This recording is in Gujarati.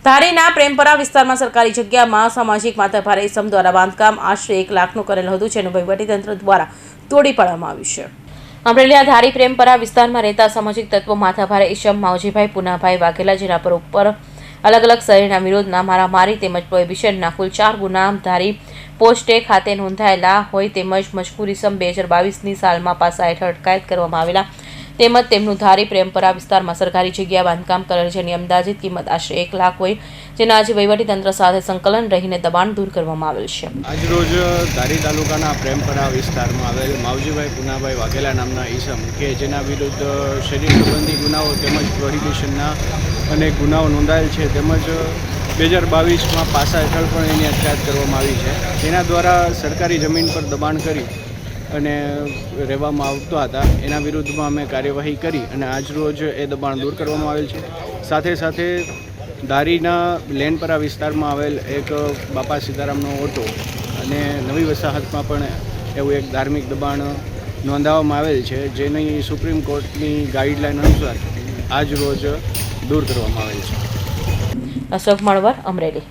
ધારીના પ્રેમપરા વિસ્તારમાં સરકારી જગ્યામાં સામાજિક માથાભારે ઇસમ દ્વારા બાંધકામ આશરે 1 લાખનું કરેલ હતું, જેનું વહીવટીતંત્ર દ્વારા તોડી પાડવામાં આવ્યું છે. અમરેલીના ધારી પ્રેમપરા વિસ્તારમાં રહેતા સામાજિક તત્વો માથાભારે ઇસમ માવજીભાઈ પુનાભાઈ વાઘેલા, જેના પર ઉપર અલગ અલગ શહેરના વિરોધના મારામારી તેમજ પ્રોહિબિશનના કુલ 4 ગુના ધારી પોસ્ટે ખાતે નોંધાયેલા હોય તેમજ મજકૂર ઇસમ 2022ની સાલમાં પાસા હેઠળ અટકાયત કરવામાં આવેલા તેમજ તેમનું ધારી પ્રેમપરા વિસ્તારમાં સરકારી જગ્યા બાંધકામ કરેલ, જેની અંદાજિત કિંમત આશરે 1 લાખ હોય, જેના આજે વહીવટીતંત્ર સાથે સંકલન રહીને દબાણ દૂર કરવામાં આવેલ છે. આજરોજ ધારી તાલુકાના પ્રેમપરા વિસ્તારમાં આવેલ માવજીભાઈ પુનાભાઈ વાઘેલા નામના ઈસમ કે જેના વિરુદ્ધ શરીર સંબંધી ગુનાઓ તેમજ પ્રોહિબિશનના અનેક ગુનાઓ નોંધાયેલ છે તેમજ 2022માં પાસા હેઠળ પણ એની અટકાયત કરવામાં આવી છે. તેના દ્વારા સરકારી જમીન પર દબાણ કરી અને રહેવામાં આવતા હતા, એના વિરુદ્ધમાં અમે કાર્યવાહી કરી અને આજરોજ એ દબાણ દૂર કરવામાં આવેલ છે. સાથે સાથે ધારીના લેનપરા વિસ્તારમાં આવેલ એક બાપા સીતારામનો ઓટો અને નવી વસાહતમાં પણ એવું એક ધાર્મિક દબાણ નોંધાવવામાં આવેલ છે, જેની સુપ્રીમ કોર્ટની ગાઈડલાઈન અનુસાર આજરોજ દૂર કરવામાં આવેલ છે. અશોક મળવર, અમરેલી.